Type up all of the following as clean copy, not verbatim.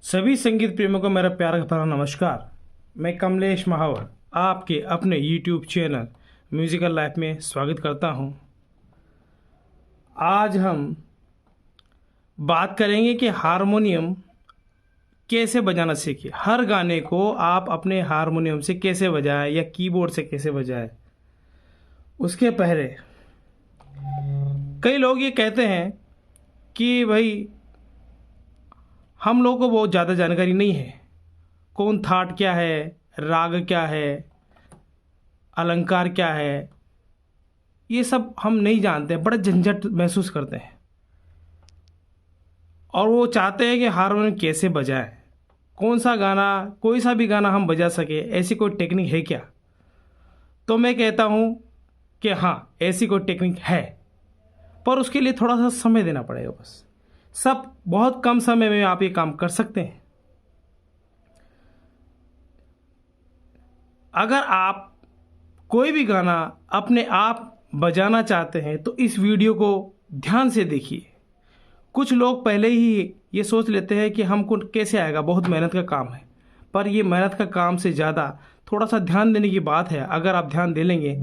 सभी संगीत प्रेमियों को मेरा प्यार भरा नमस्कार। मैं कमलेश महावर आपके अपने YouTube चैनल म्यूजिकल लाइफ में स्वागत करता हूं। आज हम बात करेंगे कि हारमोनियम कैसे बजाना सीखें। हर गाने को आप अपने हारमोनियम से कैसे बजाएं या कीबोर्ड से कैसे बजाएं। उसके पहले कई लोग ये कहते हैं कि भाई हम लोगों को बहुत ज़्यादा जानकारी नहीं है, कौन थाट क्या है, राग क्या है, अलंकार क्या है, ये सब हम नहीं जानते, बड़ा झंझट महसूस करते हैं और वो चाहते हैं कि हारमोनियम कैसे बजाएं, कौन सा गाना, कोई सा भी गाना हम बजा सके, ऐसी कोई टेक्निक है क्या। तो मैं कहता हूँ कि हाँ, ऐसी कोई टेक्निक है, पर उसके लिए थोड़ा सा समय देना पड़ेगा। बस सब बहुत कम समय में आप ये काम कर सकते हैं। अगर आप कोई भी गाना अपने आप बजाना चाहते हैं तो इस वीडियो को ध्यान से देखिए। कुछ लोग पहले ही ये सोच लेते हैं कि हमको कैसे आएगा, बहुत मेहनत का काम है, पर ये मेहनत का काम से ज़्यादा थोड़ा सा ध्यान देने की बात है। अगर आप ध्यान दे लेंगे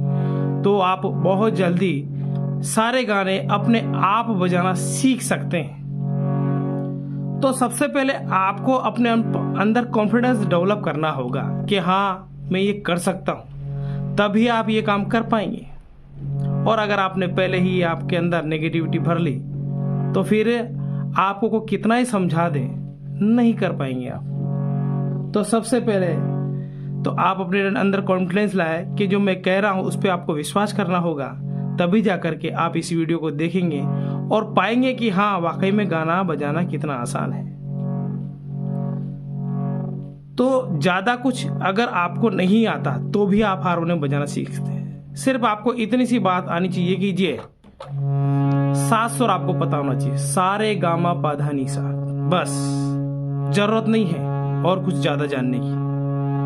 तो आप बहुत जल्दी सारे गाने अपने आप बजाना सीख सकते हैं। तो सबसे पहले आपको अपने अंदर कॉन्फिडेंस डेवलप करना होगा कि हाँ, मैं ये कर सकता हूँ, तभी आप ये काम कर पाएंगे। और अगर आपने पहले ही आपके अंदर नेगेटिविटी भर ली तो फिर आपको को कितना ही समझा दे, नहीं कर पाएंगे आप। तो सबसे पहले तो आप अपने अंदर कॉन्फिडेंस लाए कि जो मैं कह रहा हूँ उस पर आपको विश्वास करना होगा, तभी जा करके आप इस वीडियो को देखेंगे और पाएंगे कि हाँ, वाकई में गाना बजाना कितना आसान है। तो ज़्यादा कुछ अगर आपको नहीं आता तो भी आप हारमोनियम बजाना सीख सकते हैं। सिर्फ आपको इतनी सी बात आनी चाहिए कि ये 7 सुर आपको पता होना चाहिए, सारे गामा पाधा नी सा, बस। जरूरत नहीं है और कुछ ज़्यादा जानने की।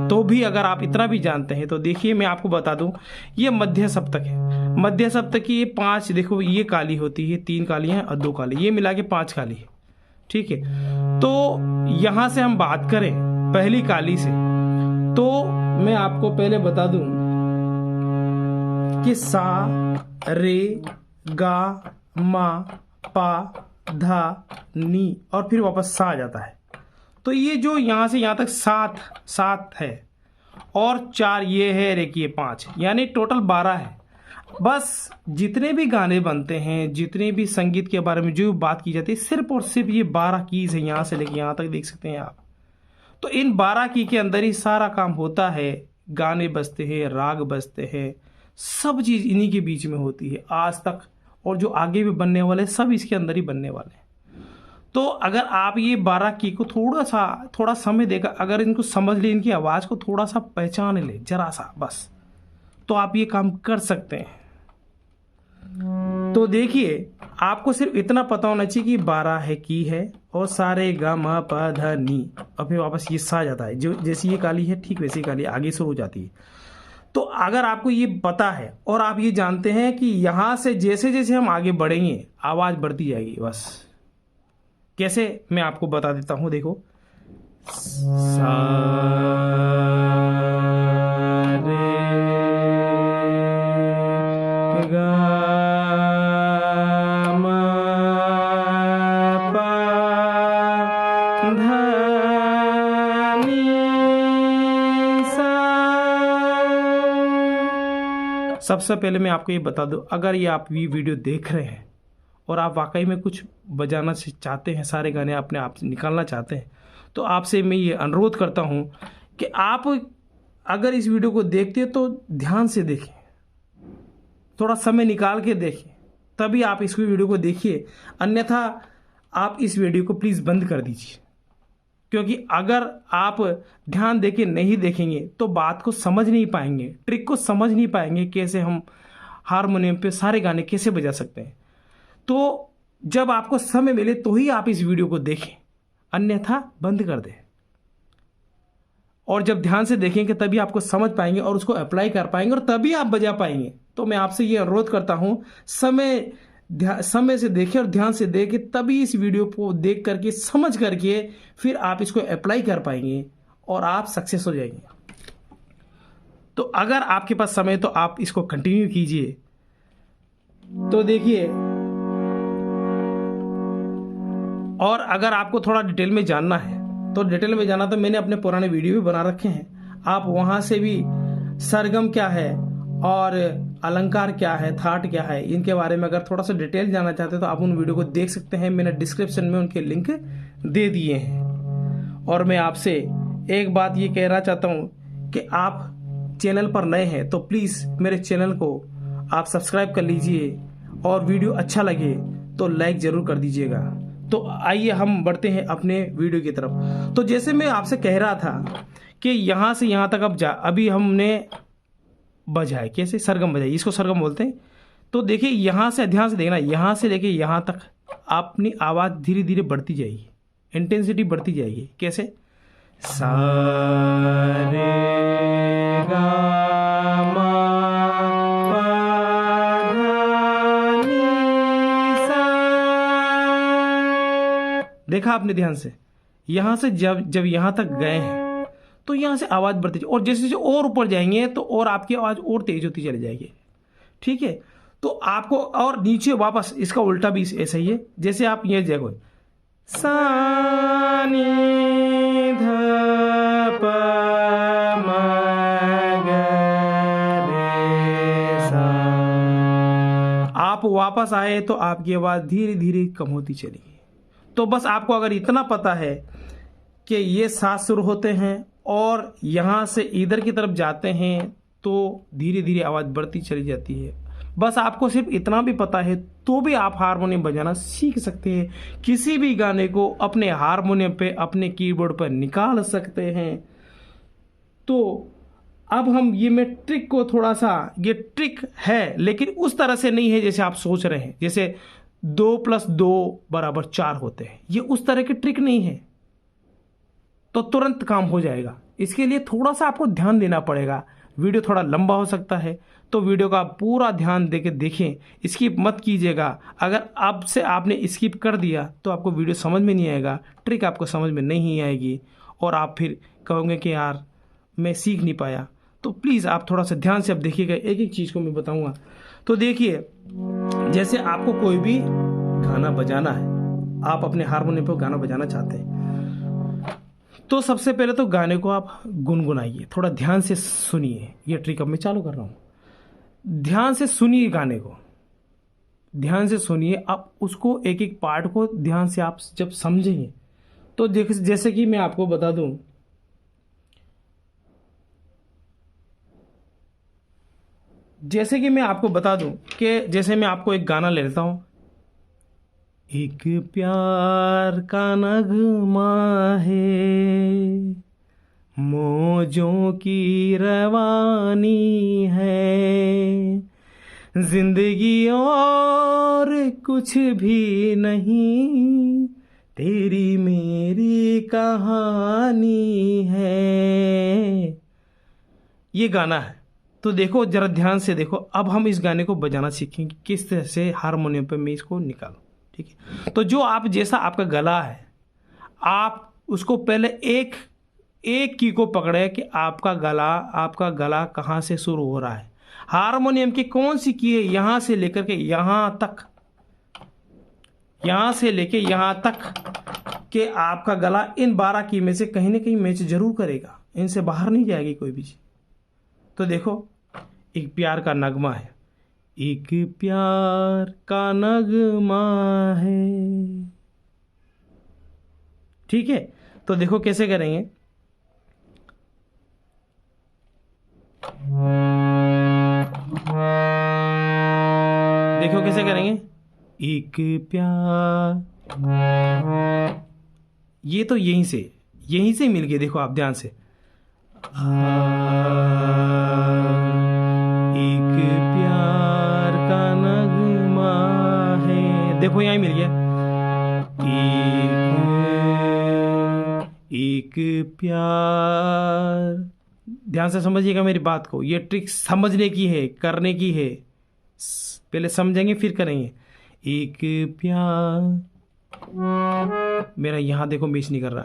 तो भी अगर आप इतना भी जानते हैं तो देखिए, मैं आपको बता दूं, ये मध्य सप्तक है। मध्य सप्तक की ये 5, देखो, ये काली होती है, 3 काली हैं और 2 काली, ये मिला के 5 काली है, ठीक है। तो यहां से हम बात करें पहली काली से, तो मैं आपको पहले बता दूं कि सा, रे, गा, मा, पा, धा, नी और फिर वापस सा आ जाता है। तो ये जो यहां से यहां तक 7 है और 4 ये है, देखिए 5, यानी टोटल 12 है। बस जितने भी गाने बनते हैं, जितने भी संगीत के बारे में जो बात की जाती है, सिर्फ और सिर्फ ये 12 कीज है, यहां से लेके यहां तक देख सकते हैं आप। तो इन 12 की के अंदर ही सारा काम होता है। गाने बजते हैं, राग बजते हैं, सब चीज इन्हीं के बीच में होती है आज तक, और जो आगे भी बनने वाले सब इसके अंदर ही बनने वाले हैं। तो अगर आप ये 12 की को थोड़ा समय देकर अगर इनको समझ ले, इनकी आवाज़ को थोड़ा सा पहचान ले, जरा सा बस, तो आप ये काम कर सकते हैं। तो देखिए, आपको सिर्फ इतना पता होना चाहिए कि 12 है की है और सारे गा मा पा धा नी, और फिर वापस ये सा जाता है। जो जैसी ये काली है ठीक वैसी काली आगे से हो जाती है। तो अगर आपको ये पता है और आप ये जानते हैं कि यहाँ से जैसे जैसे हम आगे बढ़ेंगे आवाज़ बढ़ती जाएगी, बस। कैसे, मैं आपको बता देता हूं, देखो, सा, रे, गा, मा, पा, धा, नी, सा। सबसे पहले मैं आपको ये बता दूं, अगर ये आप ये वीडियो देख रहे हैं और आप वाकई में कुछ बजाना चाहते हैं, सारे गाने अपने आप से निकालना चाहते हैं, तो आपसे मैं ये अनुरोध करता हूं कि आप अगर इस वीडियो को देखते हैं तो ध्यान से देखें, थोड़ा समय निकाल के देखें, तभी आप इस वीडियो को देखिए। अन्यथा आप इस वीडियो को प्लीज़ बंद कर दीजिए, क्योंकि अगर आप ध्यान देके नहीं देखेंगे तो बात को समझ नहीं पाएंगे, ट्रिक को समझ नहीं पाएंगे, कैसे हम हारमोनियम पे सारे गाने कैसे बजा सकते हैं। तो जब आपको समय मिले तो ही आप इस वीडियो को देखें, अन्यथा बंद कर दें। और जब ध्यान से देखेंगे तभी आपको समझ पाएंगे और उसको अप्लाई कर पाएंगे और तभी आप बजा पाएंगे। तो मैं आपसे ये अनुरोध करता हूं, समय समय से देखें और ध्यान से देखें, तभी इस वीडियो को देख करके समझ करके फिर आप इसको अप्लाई कर पाएंगे और आप सक्सेस हो जाएंगे। तो अगर आपके पास समय तो आप इसको कंटिन्यू कीजिए। तो देखिए, और अगर आपको थोड़ा डिटेल में जानना है तो डिटेल में जाना तो मैंने अपने पुराने वीडियो भी बना रखे हैं, आप वहां से भी सरगम क्या है और अलंकार क्या है, थाट क्या है, इनके बारे में अगर थोड़ा सा डिटेल जानना चाहते हैं तो आप उन वीडियो को देख सकते हैं। मैंने डिस्क्रिप्शन में उनके लिंक दे दिए हैं। और मैं आपसे एक बात ये कहना चाहता हूँ कि आप चैनल पर नए हैं तो प्लीज़ मेरे चैनल को आप सब्सक्राइब कर लीजिए और वीडियो अच्छा लगे तो लाइक ज़रूर कर दीजिएगा। तो आइए हम बढ़ते हैं अपने वीडियो की तरफ। तो जैसे मैं आपसे कह रहा था कि यहाँ से यहाँ तक अभी हमने बजाए, कैसे सरगम बजाई, इसको सरगम बोलते हैं। तो देखिए यहाँ से ध्यान से देखना, यहाँ से लेके यहाँ तक अपनी आवाज़ धीरे धीरे बढ़ती जाएगी, इंटेंसिटी बढ़ती जाएगी। कैसे? सा रे गा मा पा धा नी सा। देखा आपने ध्यान से? यहाँ से जब यहाँ तक गए हैं तो यहाँ से आवाज़ बढ़ती जाए और जैसे जैसे और ऊपर जाएंगे तो और आपकी आवाज़ और तेज होती चली जाएगी। ठीक है? तो आपको और नीचे वापस इसका उल्टा भी ऐसा ही है। जैसे आप ये देखो, सा नी धा पा मा गा रे सा। आप वापस आए तो आपकी आवाज़ धीरे धीरे कम होती चलेगी। तो बस आपको अगर इतना पता है कि ये सात सुर होते हैं और यहाँ से इधर की तरफ जाते हैं तो धीरे धीरे आवाज़ बढ़ती चली जाती है, बस आपको सिर्फ इतना भी पता है तो भी आप हारमोनियम बजाना सीख सकते हैं। किसी भी गाने को अपने हारमोनियम पे, अपने कीबोर्ड पर निकाल सकते हैं। तो अब हम मैं ट्रिक को थोड़ा सा, ये ट्रिक है लेकिन उस तरह से नहीं है जैसे आप सोच रहे हैं, जैसे 2 + 2 = 4 होते हैं, ये उस तरह की ट्रिक नहीं है तो तुरंत काम हो जाएगा। इसके लिए थोड़ा सा आपको ध्यान देना पड़ेगा। वीडियो थोड़ा लंबा हो सकता है तो वीडियो का पूरा ध्यान देके देखें, स्किप मत कीजिएगा। अगर आपसे आपने स्किप कर दिया तो आपको वीडियो समझ में नहीं आएगा, ट्रिक आपको समझ में नहीं आएगी और आप फिर कहोगे कि यार मैं सीख नहीं पाया। तो प्लीज़ आप थोड़ा सा ध्यान से अब देखिएगा, एक एक चीज़ को मैं बताऊँगा। तो देखिए, जैसे आपको कोई भी गाना बजाना है, आप अपने हारमोनियम पर गाना बजाना चाहते हैं तो सबसे पहले तो गाने को आप गुनगुनाइए, थोड़ा ध्यान से सुनिए। ये ट्रिक अब मैं चालू कर रहा हूँ, ध्यान से सुनिए गाने को, ध्यान से सुनिए। आप उसको एक एक पार्ट को ध्यान से आप जब समझेंगे तो जैसे कि मैं आपको बता दूं, जैसे कि मैं आपको बता दूं कि जैसे मैं आपको एक गाना ले लेता हूं, एक प्यार का नगमा है, मौजों की रवानी है, जिंदगी और कुछ भी नहीं, तेरी मेरी कहानी है। ये गाना है। तो देखो, जरा ध्यान से देखो। अब हम इस गाने को बजाना सीखेंगे किस तरह से हारमोनियम पे मैं इसको निकालूं। ठीक है? तो जो आप जैसा आपका गला है, आप उसको पहले एक की को पकड़े कि आपका गला कहाँ से शुरू हो रहा है, हारमोनियम की कौन सी की है, यहाँ से लेकर के यहाँ तक, यहाँ से लेके यहाँ तक कि आपका गला इन 12 की में से कहीं ना कहीं मैच जरूर करेगा, इनसे बाहर नहीं जाएगी कोई भी चीज। तो देखो, एक प्यार का नगमा है, एक प्यार का नगमा है। ठीक है? तो देखो कैसे करेंगे। देखो कैसे करेंगे, एक प्यार, ये तो यहीं से मिल गए। देखो आप ध्यान से, एक प्यार का नगमा है, देखो यहीं मिल गया, एक प्यार। ध्यान से समझिएगा मेरी बात को, ये ट्रिक समझने की है, करने की है। पहले समझेंगे फिर करेंगे। एक प्यार, मेरा यहाँ देखो मैच नहीं कर रहा।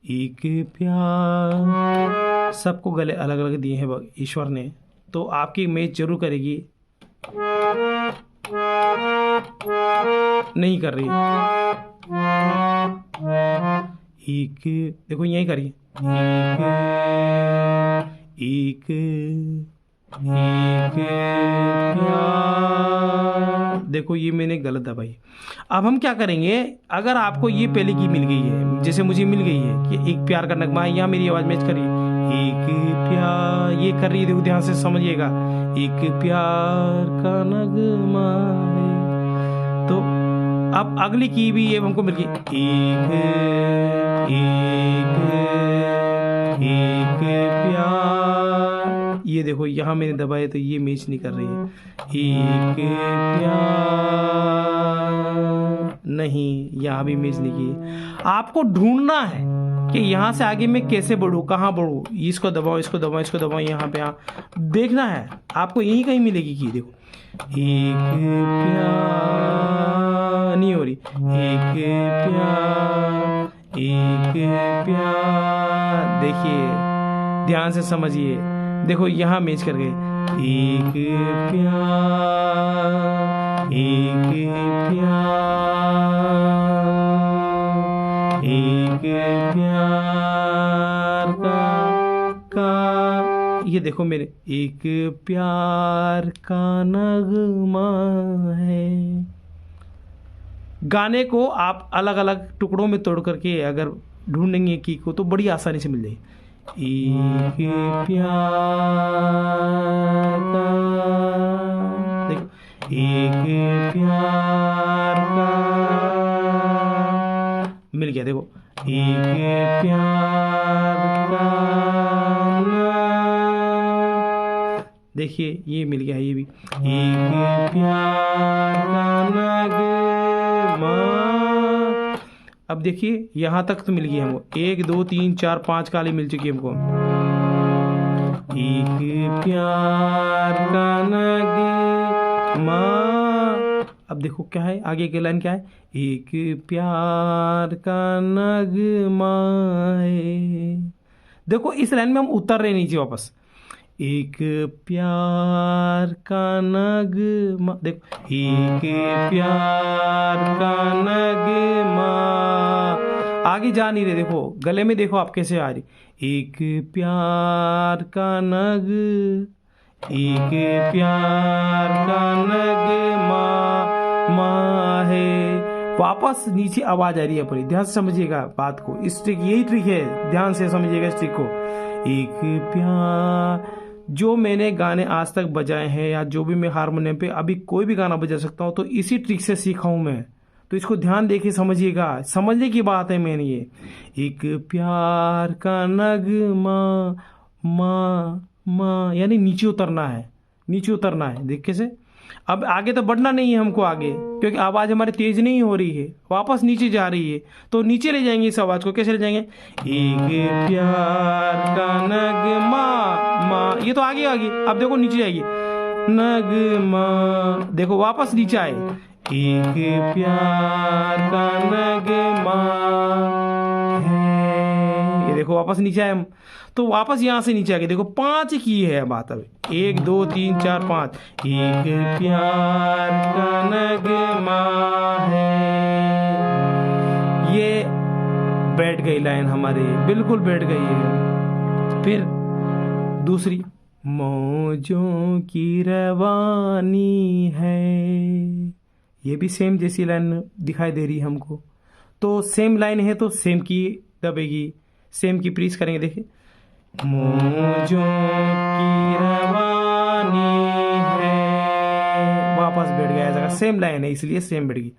एक प्यार, सबको गले अलग अलग दिए हैं ईश्वर ने, तो आपकी मैच जरूर करेगी। नहीं कर रही। एक, देखो यही करिए। एक प्यार, देखो ये मैंने गलत दबाई। अब हम क्या करेंगे, अगर आपको ये पहले की मिल गई है, जैसे मुझे मिल गई है कि एक प्यार का नगमा है, यहाँ मेरी आवाज मैच करिए। एक प्यार, ये कर रही है, देखो ध्यान से समझिएगा। एक प्यार का नगमा है। तो अब अगली की भी ये हमको मिल गई। एक प्यार, ये देखो यहाँ मैंने दबाया तो ये मैच नहीं कर रही है। एक प्यार, नहीं, यहाँ भी मैच नहीं की। आपको ढूंढना है कि यहाँ से आगे मैं कैसे बढ़ूँ, कहाँ बढ़ूँ, इसको दबाओ, इसको दबाओ, इसको दबाओ, यहाँ पे देखना है आपको, यहीं कहीं मिलेगी की। देखो एक प्यार, नहीं हो रही। एक प्यार, एक प्यार, देखिए ध्यान से समझिए। देखो यहाँ मैच कर गए। एक प्यार, एक प्यार, एक प्यार का ये देखो मेरे, एक प्यार का नगमा है। गाने को आप अलग अलग टुकड़ों में तोड़ करके अगर ढूंढेंगे की को तो बड़ी आसानी से मिल जाएगी। एक प्यार का, देखो एक प्यार का मिल गया। देखो एक प्यार का, देखिए ये मिल गया है, ये भी एक प्यार का नगमा। अब देखिए यहाँ तक तो मिल गई हमको, 1 2 3 4 5 काली मिल चुकी है हमको। एक प्यार का नगमा। अब देखो क्या है आगे की लाइन, क्या है, एक प्यार का नगमा है। देखो इस लाइन में हम उतर रहे नीचे वापस। एक प्यार का नगमा, देखो एक प्यार का नगमा, आगे जा नहीं रहे। देखो गले में देखो आप कैसे आ रही। एक प्यार का एक प्यार का नगमा मा है। वापस नीचे आवाज आ रही है अपनी, ध्यान से समझिएगा बात को। इस ट्रिक, यही ट्रिक है, ध्यान से समझिएगा इस ट्रिक को। एक प्यार, जो मैंने गाने आज तक बजाए हैं या जो भी मैं हारमोनियम पे अभी कोई भी गाना बजा सकता हूँ तो इसी ट्रिक से सीखा हूँ मैं। तो इसको ध्यान देके समझिएगा, समझने की बात है मैंने ये। एक प्यार का नगमा, मा मा, यानी नीचे उतरना है, नीचे उतरना है। देख कैसे, अब आगे तो बढ़ना नहीं है हमको आगे, क्योंकि आवाज़ हमारी तेज नहीं हो रही है, वापस नीचे जा रही है। तो नीचे ले जाएंगे इस आवाज़ को, कैसे ले जाएंगे, एक प्यार का नगमा मा, ये तो आगे आगे। अब देखो नीचे जाएगी नगमा, देखो वापस नीचे आए, एक प्यार का नगमा है। ये देखो वापस नीचे आए हम, तो वापस यहाँ से नीचे आ गए। देखो 5 की है बात। अब 1 2 3 4 5, एक प्यार का नगमा है। ये बैठ गई लाइन हमारी, बिल्कुल बैठ गई है। फिर दूसरी, मौजों की रवानी है, ये भी सेम जैसी लाइन दिखाई दे रही है हमको। तो सेम लाइन है तो सेम की दबेगी, सेम की प्रीस करेंगे। देखिए, मौजों की रवानी है, वापस बैठ गया जगह, सेम लाइन है इसलिए सेम बैठ गई।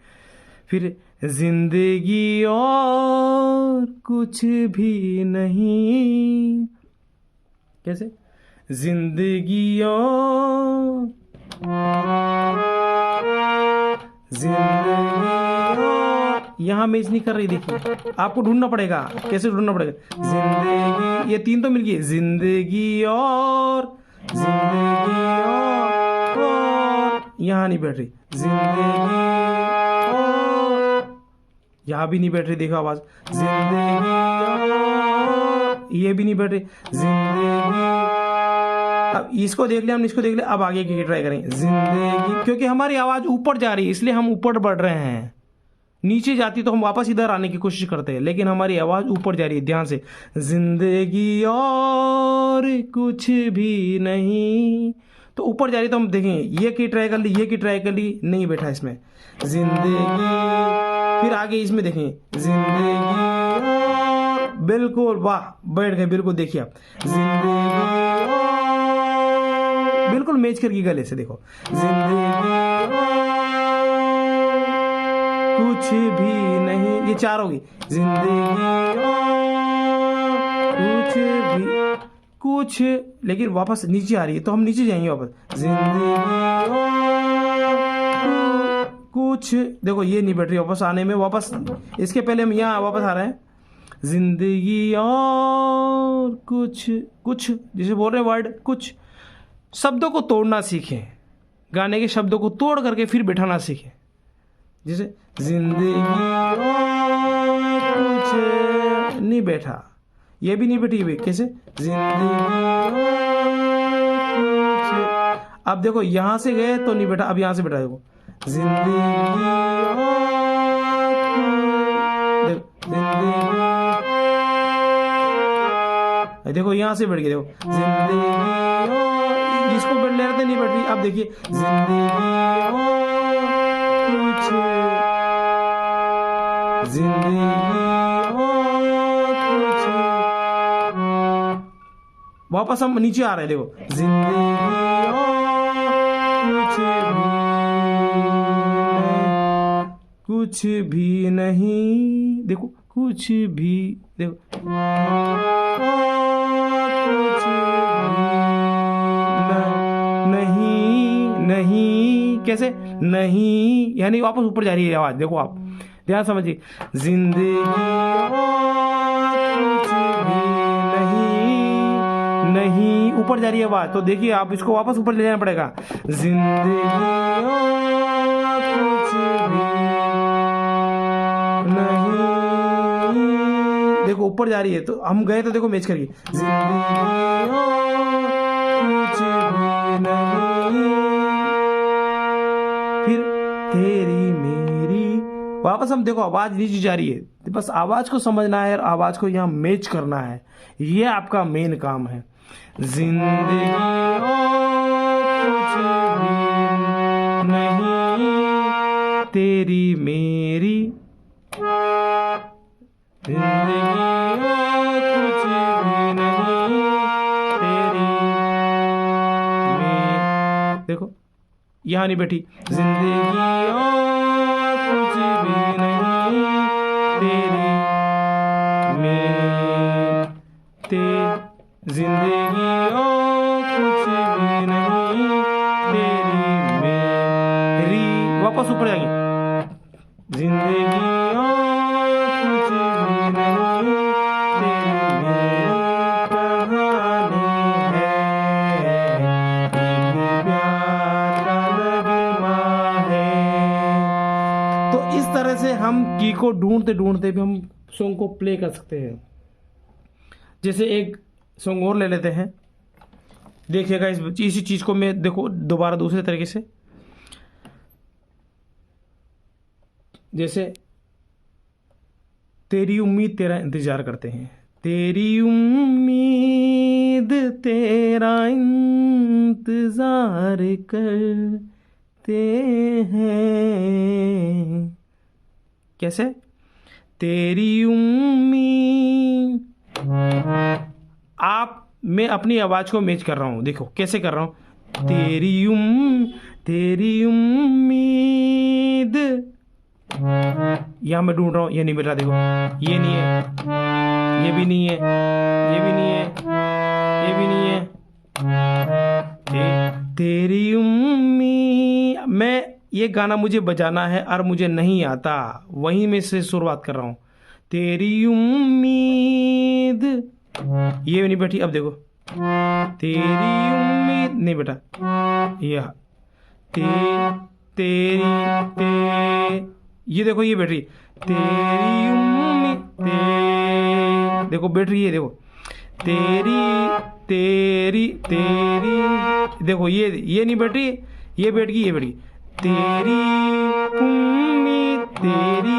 फिर जिंदगी और कुछ भी नहीं, कैसे, जिंदगी और यहाँ मैच नहीं कर रही। देखिए आपको ढूंढना पड़ेगा, कैसे ढूंढना पड़ेगा, जिंदगी, ये 3 तो मिल गई, जिंदगी और यहाँ नहीं बैठ रही, जिंदगी यहाँ भी नहीं बैठ रही, देखो आवाज, जिंदगी ये भी नहीं बैठ रही, जिंदगी। अब इसको देख लिया हमने, इसको देख लिया, अब आगे की ट्राई करेंगे, जिंदगी, क्योंकि हमारी आवाज ऊपर जा रही है इसलिए हम ऊपर बढ़ रहे हैं। नीचे जाती तो हम वापस इधर आने की कोशिश करते हैं, लेकिन हमारी आवाज ऊपर जा रही है, ध्यान से, जिंदगी और कुछ भी नहीं, तो ऊपर जा रही तो हम देखेंगे, ये की ट्राई कर ली, ये की ट्राई कर ली, नहीं बैठा इसमें, जिंदगी। फिर आगे इसमें देखेंगे, जिंदगी और, बिल्कुल वाह, बैठ गए बिल्कुल, देखिए आप, जिंदगी और, बिल्कुल मैच करके गले से देखो, जिंदगी कुछ भी नहीं, ये चार होगी, जिंदगी कुछ भी, कुछ, लेकिन वापस नीचे आ रही है तो हम नीचे जाएंगे वापस, जिंदगी कुछ, देखो ये नहीं बैठ रही वापस आने में, वापस इसके पहले हम यहाँ वापस आ रहे हैं, जिंदगी और कुछ, कुछ जैसे बोल रहे वर्ड, कुछ शब्दों को तोड़ना सीखें, गाने के शब्दों को तोड़ करके फिर बैठाना सीखें, जैसे जिंदगी और कुछ नहीं बैठा, ये भी नहीं बैठी हुई, कैसे, जिंदगी और कुछ, अब देखो यहां से गए तो नहीं बैठा, अब यहां से बैठा, देखो जिंदगी और जिंदगी, देखो यहां से बैठ गए, देखो जिंदगी और, इसको बैठ ले रहे थे नहीं बैठ रही, अब देखिए जिंदगी और कुछ, जिंदगी और कुछ, वापस हम नीचे आ रहे हैं, देखो जिंदगी और कुछ भी नहीं, देखो कुछ भी, देखो कुछ नहीं, नहीं, कैसे, नहीं, यानी वापस ऊपर जा रही है आवाज, देखो आप ध्यान समझिए, जिंदगी और कुछ भी नहीं, नहीं, ऊपर जा रही है आवाज, तो देखिए आप इसको वापस ऊपर ले जाना पड़ेगा, जिंदगी और कुछ भी नहीं, देखो ऊपर जा रही है तो हम गए तो देखो मैच करिए, जिंदगी और कुछ भी नहीं, फिर तेरी मेरी, वापस हम देखो आवाज नीचे जा रही है, तो बस आवाज को समझना है और आवाज को यहाँ मैच करना है, ये आपका मेन काम है, जिंदगी और कुछ भी नहीं, तेरी मेरी, जिंदगी और कुछ भी नहीं, तेरी मेरी, देखो यहाँ नहीं बैठी, जिंदगी और कुछ भी नहीं, तेरी मेरी, जिंदगी और कुछ भी नहीं, तेरी मेरी, वापस ऊपर जाएंगे, जिंदगी और कुछ भी नहीं, तेरी मेरी कहानी है, एक प्यार का नगमा है। तो इस तरह से हम की को ढूंढते ढूंढते भी हम सॉन्ग को प्ले कर सकते हैं। जैसे एक सॉन्ग और ले लेते हैं, देखिएगा इसी चीज़ को मैं देखो दोबारा दूसरे तरीके से, जैसे तेरी उम्मीद तेरा इंतजार करते हैं, तेरी उम्मीद तेरा इंतजार करते हैं, कैसे, तेरी उम्मीद, आप, मैं अपनी आवाज को मैच कर रहा हूं, देखो कैसे कर रहा हूं, तेरी उम्मीद, यहां मैं ढूंढ रहा हूं, ये नहीं मिल रहा, देखो ये नहीं है, ये भी नहीं है, ये भी नहीं है, ये भी नहीं है, तेरी उम्मीद, मैं ये गाना मुझे बजाना है और मुझे नहीं आता, वहीं में से शुरुआत कर रहा हूं, तेरी उम्मीद, ये नहीं बैठी, अब देखो तेरी उम्मीद नहीं बेटा, यह तेरी ये देखो ये बैठ रही तेरी उम्मीद देखो बैठ रही है, देखो तेरी देखो ये नहीं बैठ रही, ये बैठ गई, ये बैठ गई तेरी उम्मीद तेरी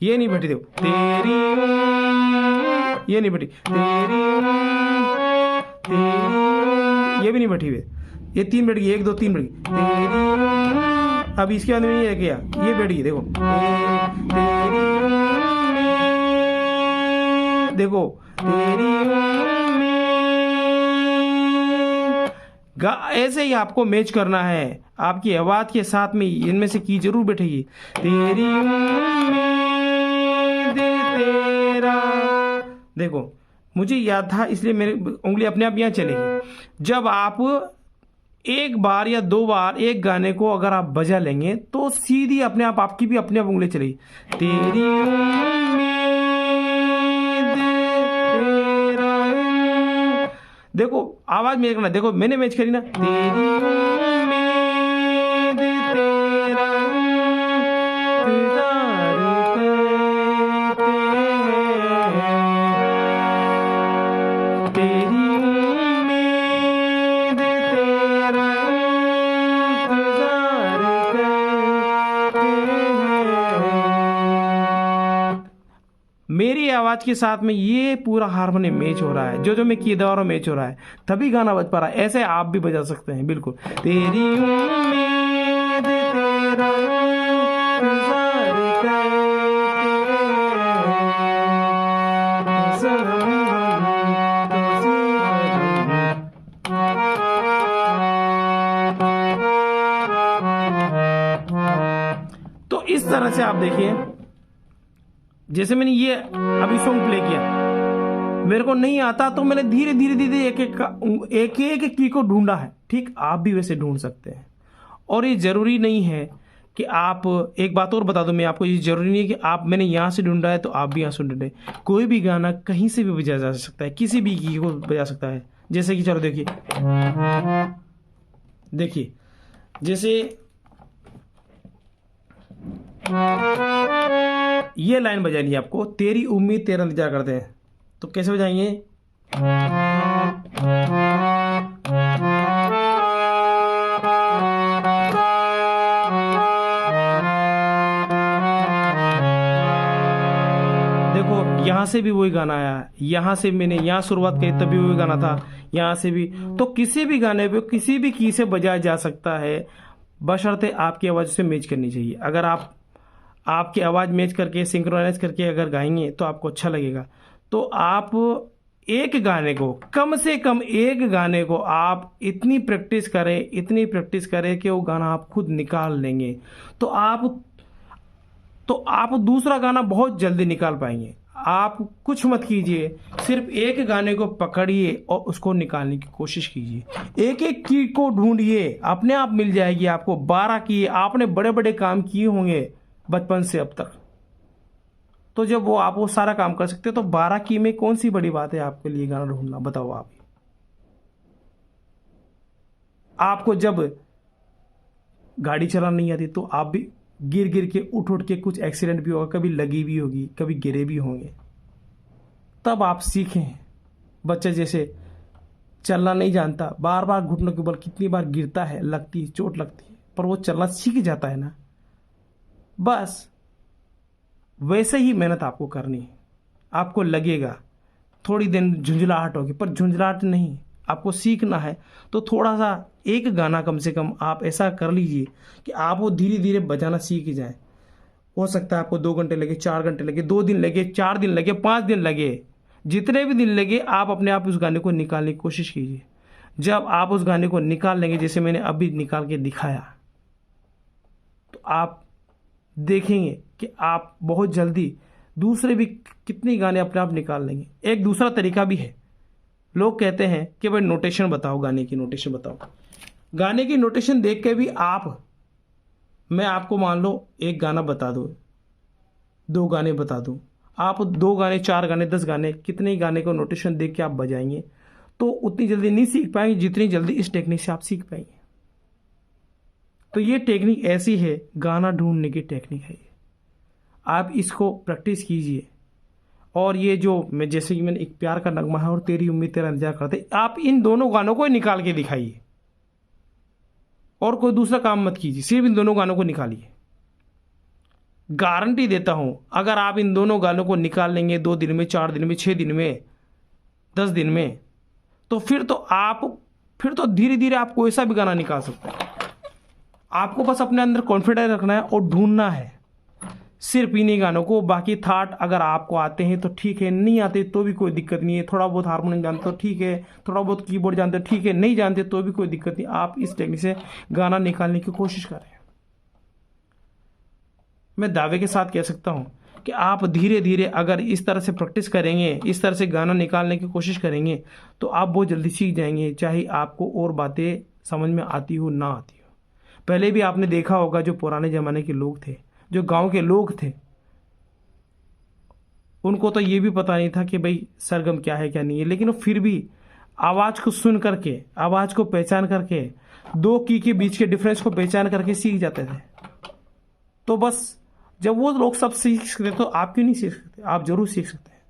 ये नहीं बैठी, देखो तेरी ये नहीं बैठी ये भी नहीं बैठी हुई, ये 3 बैठ गई, 1 2 3 बैठ गई तेरी। अब इसके बाद में ये क्या, ये बैठ गई, देखो देखो ऐसे ही आपको मैच करना है, आपकी आवाज के साथ में इनमें से की जरूर बैठेगी। तेरी उम्मीद तेरा, देखो मुझे याद था इसलिए मेरी उंगली अपने आप यहाँ चलेगी। जब आप एक बार या 2 बार एक गाने को अगर आप बजा लेंगे तो सीधी अपने आप आपकी भी अपने आप उंगली चलेगी। तेरी उम्मीद तेरा, देखो आवाज मेरे करना, देखो मैंने मैच करी ना, तेरी उम्मीद तेरा मेरी आवाज के साथ में ये पूरा हारमोनियम मैच हो रहा है, जो मैं की दौर मैच हो रहा है, तभी गाना बज पा रहा है। ऐसे आप भी बजा सकते हैं बिल्कुल। तेरी उम्मीद तेरा तो इस तरह से आप देखिए, जैसे मैंने ये अभी सॉन्ग प्ले किया, मेरे को नहीं आता तो मैंने धीरे धीरे एक की को ढूंढा है। ठीक, आप भी वैसे ढूंढ सकते हैं। और ये जरूरी नहीं है कि आप, एक बात और बता दूं मैं आपको, ये जरूरी नहीं है कि आप मैंने यहाँ से ढूंढा है तो आप भी यहाँ से ढूंढे। कोई भी गाना कहीं से भी बजाया जा सकता है, किसी भी की को बजा सकता है। जैसे कि चलो देखिए जैसे ये लाइन बजानी है आपको, तेरी उम्मीद तेरा इंतजार करते हैं, तो कैसे बजाएंगे? देखो यहां से भी वही गाना आया, यहां से मैंने यहाँ शुरुआत की तभी वही गाना था, यहां से भी। तो किसी भी गाने पे किसी भी की से बजाया जा सकता है, बशर्ते आपकी आवाज से मैच करनी चाहिए। अगर आपकी आवाज़ मैच करके सिंक्रोनाइज करके अगर गाएंगे तो आपको अच्छा लगेगा। तो आप एक गाने को, कम से कम एक गाने को आप इतनी प्रैक्टिस करें कि वो गाना आप खुद निकाल लेंगे, तो आप दूसरा गाना बहुत जल्दी निकाल पाएंगे। आप कुछ मत कीजिए, सिर्फ एक गाने को पकड़िए और उसको निकालने की कोशिश कीजिए। एक एक की को ढूंढिए, अपने आप मिल जाएगी आपको। 12 की आपने बड़े बड़े काम किए होंगे बचपन से अब तक, तो जब आप वो सारा काम कर सकते हो तो 12 की में कौन सी बड़ी बात है आपके लिए गाना ढूंढना? बताओ आप। आपको जब गाड़ी चलाना नहीं आती तो आप भी गिर के उठ के कुछ एक्सीडेंट भी होगा, कभी लगी भी होगी, कभी गिरे भी होंगे, तब आप सीखें। बच्चे जैसे चलना नहीं जानता, बार बार घुटनों के बल कितनी बार गिरता है, चोट लगती है, पर वो चलना सीख जाता है ना। बस वैसे ही मेहनत आपको करनी है। आपको लगेगा थोड़ी दिन झुंझलाहट होगी, पर झुंझलाहट नहीं, आपको सीखना है। तो थोड़ा सा एक गाना कम से कम आप ऐसा कर लीजिए कि आप वो धीरे धीरे बजाना सीख जाए। हो सकता है आपको 2 घंटे लगे, 4 घंटे लगे, 2 दिन लगे, 4 दिन लगे, 5 दिन लगे, जितने भी दिन लगे, आप अपने आप उस गाने को निकालने की कोशिश कीजिए। जब आप उस गाने को निकाल लेंगे, जैसे मैंने अभी निकाल के दिखाया, तो आप देखेंगे कि आप बहुत जल्दी दूसरे भी कितने गाने अपने आप निकाल लेंगे। एक दूसरा तरीका भी है, लोग कहते हैं कि भाई नोटेशन बताओ, गाने की नोटेशन बताओ। गाने की नोटेशन देख के भी मैं आपको मान लो एक गाना बता दूँ, 2 गाने बता दूँ, आप 2 गाने, 4 गाने, 10 गाने, कितने गाने को नोटेशन देख के आप बजाएंगे तो उतनी जल्दी नहीं सीख पाएंगे जितनी जल्दी इस टेक्निक से आप सीख पाएंगे। तो ये टेक्निक ऐसी है, गाना ढूंढने की टेक्निक है ये। आप इसको प्रैक्टिस कीजिए। और ये जो मैं जैसे कि मैंने एक प्यार का नगमा है और तेरी उम्मीद तेरा इंतजार करते, आप इन दोनों गानों को निकाल के दिखाइए और कोई दूसरा काम मत कीजिए, सिर्फ इन दोनों गानों को निकालिए। गारंटी देता हूं, अगर आप इन दोनों गानों को निकाल लेंगे 2 दिन में, 4 दिन में, 6 दिन में, 10 दिन में, तो फिर तो धीरे धीरे आप कोई सा भी गाना निकाल सकते हैं। आपको बस अपने अंदर कॉन्फिडेंस रखना है और ढूंढना है सिर्फ इन्हीं गानों को। बाकी थाट अगर आपको आते हैं तो ठीक है, नहीं आते तो भी कोई दिक्कत नहीं है। थोड़ा बहुत हारमोनियम जानते हो ठीक है, थोड़ा बहुत कीबोर्ड जानते हो ठीक है, नहीं जानते तो भी कोई दिक्कत नहीं। आप इस टेक्निक से गाना निकालने की कोशिश करें। मैं दावे के साथ कह सकता हूं कि आप धीरे धीरे अगर इस तरह से प्रैक्टिस करेंगे, इस तरह से गाना निकालने की कोशिश करेंगे, तो आप बहुत जल्दी सीख जाएंगे, चाहे आपको और बातें समझ में आती हो ना आती हो। पहले भी आपने देखा होगा, जो पुराने ज़माने के लोग थे, जो गांव के लोग थे, उनको तो ये भी पता नहीं था कि भाई सरगम क्या है क्या नहीं है, लेकिन वो फिर भी आवाज़ को सुन करके, आवाज़ को पहचान करके, 2 की के बीच के डिफरेंस को पहचान करके सीख जाते थे। तो बस जब वो लोग सब सीख सकते तो आप क्यों नहीं सीख सकते? आप जरूर सीख सकते हैं।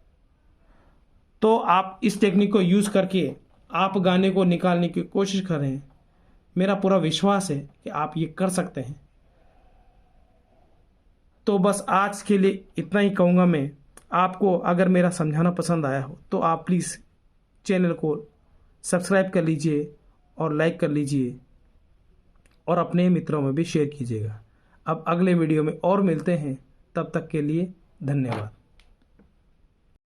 तो आप इस टेक्निक को यूज़ करके आप गाने को निकालने की कोशिश करें। मेरा पूरा विश्वास है कि आप ये कर सकते हैं। तो बस आज के लिए इतना ही कहूँगा मैं। आपको अगर मेरा समझाना पसंद आया हो तो आप प्लीज़ चैनल को सब्सक्राइब कर लीजिए और लाइक कर लीजिए और अपने मित्रों में भी शेयर कीजिएगा। अब अगले वीडियो में और मिलते हैं, तब तक के लिए धन्यवाद।